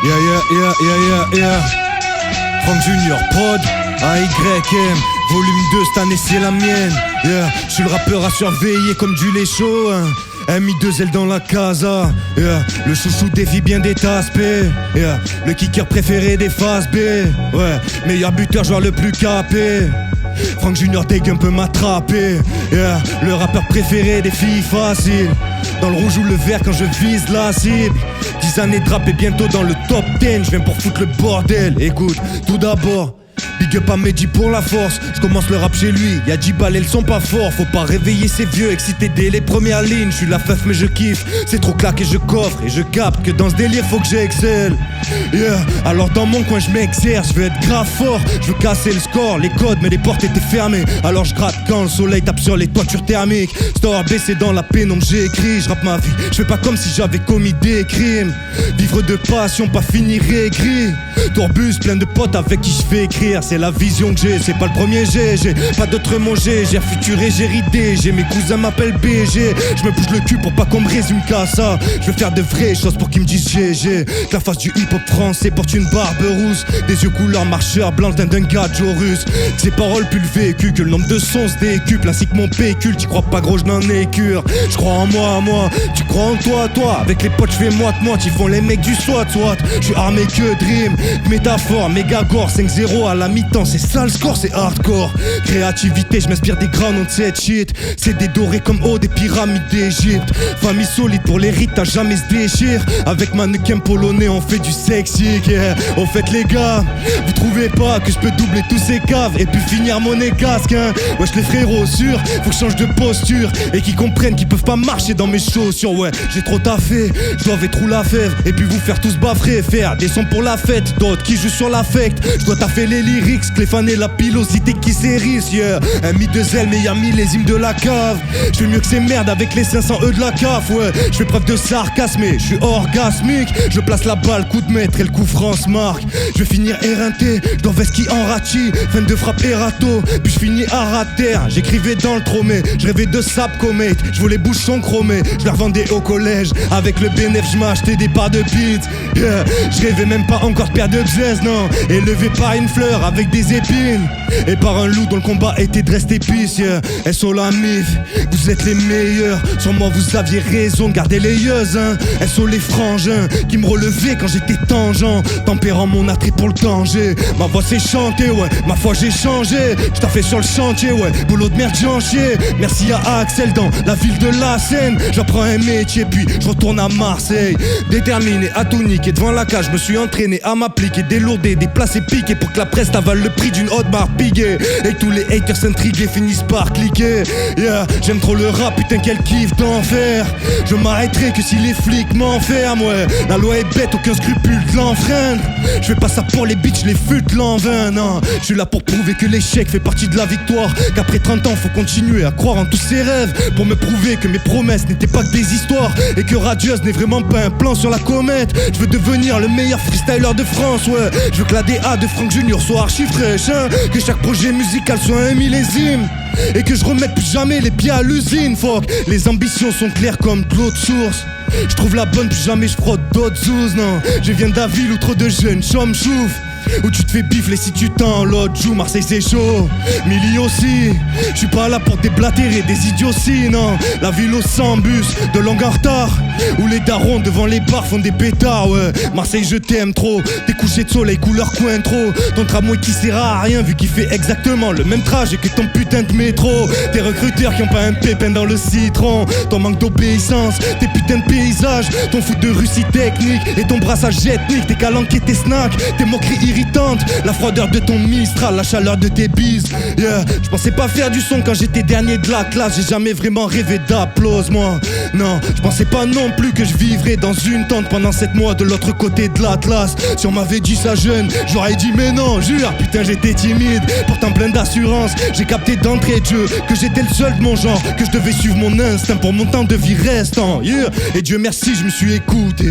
Yeah. Franck Junior, prod, AYM, volume 2, cette année c'est la mienne. Yeah, je suis le rappeur à surveiller comme du lait chaud. M.I.2L dans la casa. Yeah, le chouchou défie bien des taspes. Yeah, le kicker préféré des phases B. Ouais, meilleur buteur, joueur le plus capé. Franck Junior Degen peut m'attraper. Yeah, le rappeur préféré des filles faciles. Dans le rouge ou le vert quand je vise la cible. 10 années de rap et bientôt dans le top 10. Je viens pour foutre le bordel. Écoute, tout d'abord, big up à Mehdi pour la force. Je commence le rap chez lui, y'a 10 balles, elles sont pas forts. Faut pas réveiller ces vieux excités dès les premières lignes. Je suis la feuf mais je kiffe, c'est trop claqué, je coffre. Et je capte que dans ce délire faut que j'excelle. Yeah, alors dans mon coin je m'exerce, je veux être grave fort. Je veux casser le score, les codes mais les portes étaient fermées. Alors je gratte quand le soleil tape sur les toitures thermiques. Store baissé dans la pénombre, j'écris, je rappe ma vie. Je fais pas comme si j'avais commis des crimes. Vivre de passion, pas finir aigri. Tourbus, plein de potes avec qui je fais écrire. C'est la vision que j'ai pas le premier G. J'ai pas d'autre mon G, j'ai futuré, j'ai ridé. J'ai mes cousins m'appellent BG. Je me bouge le cul pour pas qu'on me résume qu'à ça. Je veux faire de vraies choses pour qu'ils me disent GG. Que la face du hip-hop français porte une barbe rousse. Des yeux couleur marcheur blanc d'un gars russe. Que ses paroles puent le vécu, que le nombre de sons se décuple. Ainsi que mon pécule, t'y crois pas gros, je n'en ai cure. Je crois en moi, tu crois en toi. Avec les potes je fais moite-moite, ils font les mecs du SWAT. Je suis armé que dream, métaphore, méga gore, 5-0 à la mi-temps, c'est ça le score, c'est hardcore. Créativité, je m'inspire des grands noms de cette shit. C'est des dorés comme haut des pyramides d'Égypte. Famille solide pour l'héritage, jamais se déchire. Avec mannequin polonais, on fait du sexy, yeah. Au fait les gars, vous trouvez pas que je peux doubler tous ces caves et puis finir monnaie casque, hein. Wesh les frérots, sûr, faut que je change de posture. Et qu'ils comprennent qu'ils peuvent pas marcher dans mes chaussures. Ouais, j'ai trop taffé, je dois être trop la fève. Et puis vous faire tous baffrer, faire des sons pour la fête. D'autres qui jouent sur l'affect, je dois taffer les lyrics. Cléphane et la pilosité qui s'érisse, yeah. M.I.2L, meilleur millésime de la cave. Je fais mieux que ces merdes avec les 500 E de la CAF, ouais. Je fais preuve de sarcasme et je suis orgasmique. Je place la balle, coup de maître et le coup France marque. Je vais finir éreinté, je dois qui en rati. Fin de frappe errato, puis je finis à rater. J'écrivais dans le tromé, je rêvais de sap comète. Je voulais bouchons chromés, je les revendais au collège. Avec le bénéf, je m'achetais des parts de pizza, yeah. Je rêvais même pas encore de paire de bzz, non. Élevé par une fleur avec des épines et par un loup dont le combat était de rester épice, yeah. SO la mif, vous êtes les meilleurs. Sur moi vous aviez raison, gardez les yeux, hein. SO les frangins qui me relevaient quand j'étais tangent. Tempérant mon attrait pour le danger. Ma voix s'est chantée, ouais, ma foi j'ai changé. J't'ai fait sur le chantier, ouais, boulot de merde j'en chier. Merci à Axel dans la ville de la Seine. J'apprends un métier puis je retourne à Marseille. Déterminé à tout niquer devant la cage, je me suis entraîné à m'appliquer, délourder, déplacer, piquer pour que la presse t'avale le prix d'une haute barre piguée. Et que tous les haters intrigués finissent par cliquer, yeah. J'aime trop le rap, putain quel kiff d'enfer. Je m'arrêterai que si les flics m'enferment, ouais. La loi est bête, aucun scrupule de l'enfreindre. Je fais pas ça pour les bitches, les futes l'en vain, non. Je suis là pour prouver que l'échec fait partie de la victoire. Qu'après 30 ans faut continuer à croire en tous ses rêves. Pour me prouver que mes promesses n'étaient pas que des histoires. Et que Radieuse n'est vraiment pas un plan sur la comète. Je veux devenir le meilleur freestyler de France, ouais. Je veux que la DA de Franck Junior soit archi fraîche, hein. Que chaque projet musical soit un millésime. Et que je remette plus jamais les pieds à l'usine, fuck. Les ambitions sont claires comme de l'eau de source. Je trouve la bonne, plus jamais je frotte d'autres zouzes, non. Je viens de la ville où trop de jeunes chôment chouf. Où tu te fais bifler si tu t'en l'autre joue. Marseille c'est chaud, Milly aussi. Je suis pas là pour déblatérer des idioties, non. La ville au 100 bus, de longue en retard. Où les darons devant les bars font des pétards, ouais. Marseille je t'aime trop, tes couchers de soleil couleur Cointreau. Ton tramway qui sert à rien vu qu'il fait exactement le même trajet que ton putain de métro. Tes recruteurs qui ont pas un pépin dans le citron. Ton manque d'obéissance, tes putains de paysages. Ton foot de Russie technique et ton brassage ethnique. Tes calanques et tes snacks, tes moqueries irritantes. La froideur de ton Mistral, la chaleur de tes bises, yeah. Je pensais pas faire du son quand j'étais dernier de la classe. J'ai jamais vraiment rêvé d'applause, moi. Non, je pensais pas non plus que je vivrais dans une tente pendant 7 mois de l'autre côté de l'Atlas. Si on m'avait dit ça jeune, j'aurais dit mais non, jure, putain j'étais timide, pourtant plein d'assurance. J'ai capté d'entrée de jeu que j'étais le seul de mon genre, que je devais suivre mon instinct pour mon temps de vie restant, yeah. Et Dieu merci si je me suis écouté.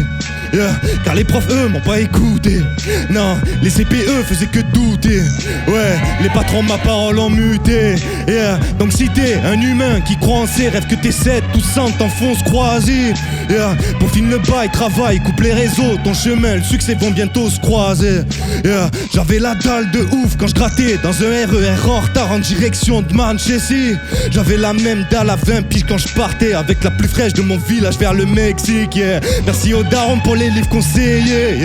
Car les profs eux m'ont pas écouté. Non, les CPE faisaient que douter. Ouais, les patrons ma parole ont muté. Donc si t'es un humain qui croit en ses rêves, que t'es 7 ou 100 t'enfonces croisé. Peaufine le bail, travail, coupe les réseaux. Ton chemin, le succès vont bientôt se croiser. J'avais la dalle de ouf quand je grattais dans un RER en retard en direction de Manchester. J'avais la même dalle à 20 piges quand je partais avec la plus fraîche de mon village vers le Mexique. Merci aux darons pour les livres conseillés.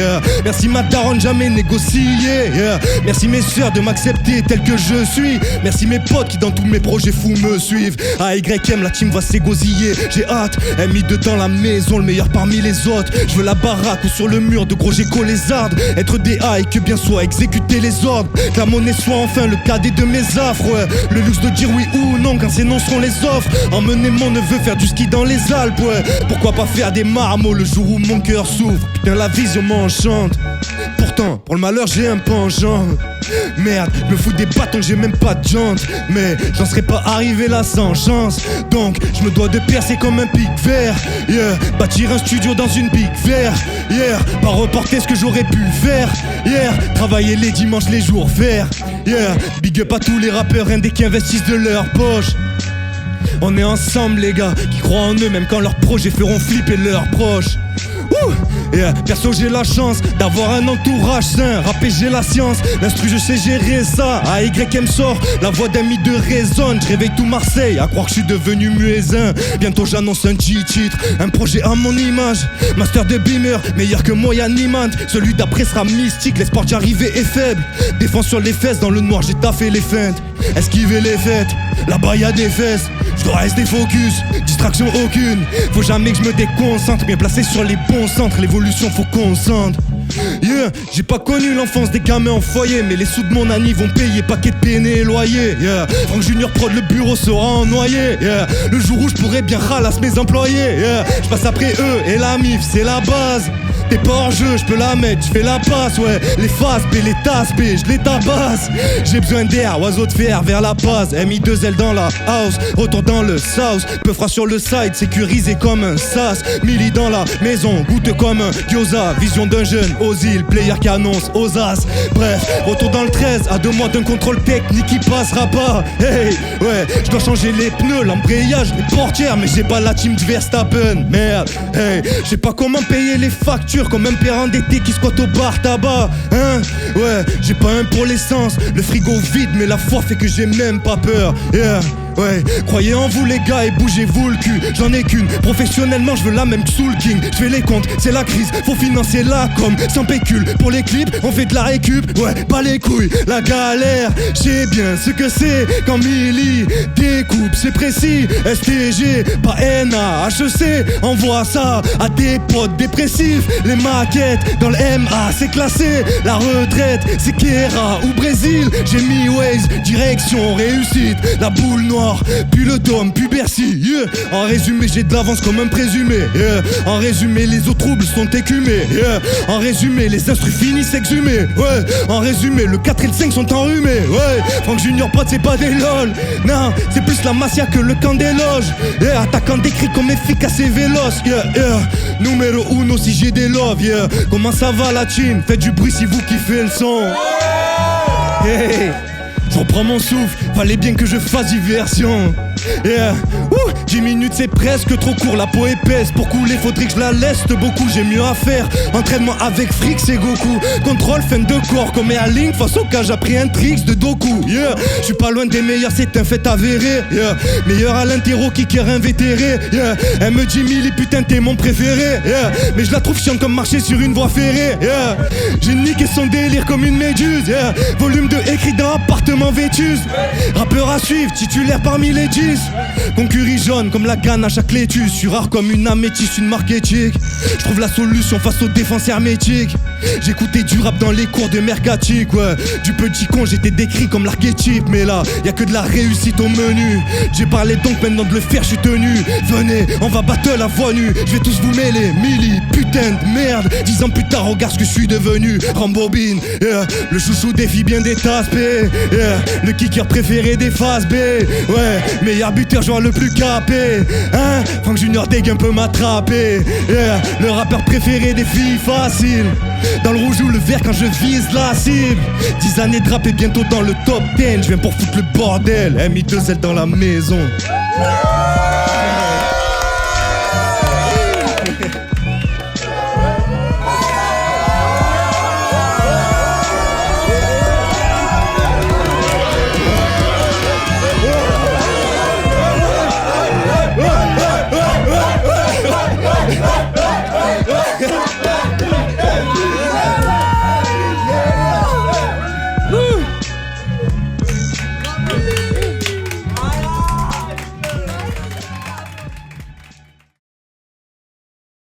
Merci ma daronne jamais négocié. Merci mes soeurs de m'accepter tel que je suis. Merci mes potes qui dans tous mes projets fous me suivent. AYM la team va s'égosiller. J'ai hâte, elle mis dedans la maison, le meilleur parmi les autres. Je veux la baraque ou sur le mur de gros géco les arbres. Être DA et que bien soit exécuter les ordres. Que la monnaie soit enfin le cadet de mes affres. Ouais. Le luxe de dire oui ou non quand ces noms seront les offres. Emmener mon neveu faire du ski dans les Alpes. Ouais. Pourquoi pas faire des marmots le jour où mon cœur s'ouvre. Putain la vision m'enchante. Pourtant pour le malheur j'ai un penchant. Merde, je me fous des bâtons, j'ai même pas de jantes. Mais j'en serais pas arrivé là sans chance. Donc je me dois de percer comme un pic vert. Bâtir un studio dans une pique vert. Pas reporter ce que j'aurais pu faire. Travailler les dimanches, les jours verts. Big up à tous les rappeurs indés qui investissent de leur poche. On est ensemble les gars, qui croient en eux même quand leurs projets feront flipper leurs proches. Perso j'ai la chance d'avoir un entourage sain. Rapper j'ai la science, l'instru je sais gérer ça. AYM sort, la voix d'un mythe de résonne. Je réveille tout Marseille, à croire que je suis devenu muezzin. Bientôt j'annonce un G-titre, un projet à mon image. Master de beamer, meilleur que Moya Niemand. Celui d'après sera mystique, l'espoir d'y arriver est faible. Défense sur les fesses, dans le noir j'ai taffé les feintes. Esquiver les fêtes, là-bas y'a des fesses. Je dois rester focus, distraction aucune. Faut jamais que je me déconcentre, bien placé sur les bons centres. L'évolution faut qu'on sente. J'ai pas connu l'enfance des gamins en foyer, mais les sous de mon ami vont payer paquet de péné et loyer. Franck Junior prod, le bureau sera en noyer. Le jour où je pourrais bien ralasse mes employés. Je passe après eux et la mif c'est la base. T'es pas hors jeu, je peux la mettre, je fais la passe, ouais. Les faces B, les tasses B, je les tabasse. J'ai besoin d'air, oiseau de fer vers la base. MI2L dans la house, retour dans le south. Peu fera sur le side, sécurisé comme un sas. Milli dans la maison, goûte comme un gyoza. Vision d'un jeune aux îles, player qui annonce aux as. Bref, retour dans le 13, à 2 mois d'un contrôle technique qui passera pas. Hey, ouais, je dois changer les pneus, l'embrayage, les portières. Mais j'ai pas la team de Verstappen, merde. Hey, je sais pas comment payer les factures. Comme un père endetté qui squatte au bar tabac. Hein? Ouais, j'ai pas un pour l'essence. Le frigo vide mais la foi fait que j'ai même pas peur. Ouais, croyez en vous les gars et bougez-vous le cul. J'en ai qu'une, professionnellement je veux la même que Soul King. Je fais les comptes, c'est la crise, faut financer la com. Sans pécule, pour les clips, on fait de la récup. Ouais, pas les couilles, la galère. J'sais bien ce que c'est quand Milli découpe, c'est précis. STG, pas NA, HEC. Envoie ça à des potes dépressifs. Les maquettes dans le MA, c'est classé. La retraite, c'est Kera ou Brésil. J'ai mis Waze, direction réussite. La boule noire, puis le dôme, puis Bercy. En résumé, j'ai de l'avance comme un présumé. En résumé, les eaux troubles sont écumées. En résumé, les instrus finissent exhumés. Ouais. En résumé, le 4 et le 5 sont enrhumés. Ouais. Franck Junior Prod, c'est pas des lol. Non, c'est plus la Masia que le camp des loges. Attaquant décrit comme efficace et véloce. Numéro 1 si j'ai des love. Comment ça va la team? Faites du bruit si vous kiffez le son. Hey. Je reprends mon souffle, fallait bien que je fasse diversion. 10 minutes c'est presque trop court, la peau épaisse. Pour couler faudrait que je la laisse beaucoup, j'ai mieux à faire. Entraînement avec fric c'est Goku. Contrôle fin de corps comme à Link. Face au cas j'ai appris un tricks de Doku. Je suis pas loin des meilleurs, c'est un fait avéré. Meilleur à l'interro kicker invétéré. Elle me dit Milli putain t'es mon préféré. Mais je la trouve chiante comme marcher sur une voie ferrée. J'ai niqué son délire comme une méduse. Volume 2 écrit dans appartement vétus. Rappeur à suivre, titulaire parmi les 10. Concurri jaune comme la canne à chaque laitue. Je suis rare comme une améthyste, une marque éthique. Je trouve la solution face aux défenses hermétiques. J'écoutais du rap dans les cours de mercatique, ouais. Du petit con j'étais décrit comme l'archétype. Mais là, y'a que de la réussite au menu. J'ai parlé donc maintenant de le faire, je suis tenu. Venez, on va battle à voix nue. Je vais tous vous mêler, Milli, putain de merde. 10 ans plus tard, regarde ce que je suis devenu. Rambobine, le chouchou des filles bien détaspé. Le kicker préféré des phases B. Ouais, meilleur meilleur buteur, joueur le plus capé. Hein, Franck Junior Dégain peut m'attraper. Yeah, le rappeur préféré des filles faciles. Dans le rouge ou le vert quand je vise la cible. 10 années de rap et bientôt dans le top 10. Je viens pour foutre le bordel. MI2L dans la maison.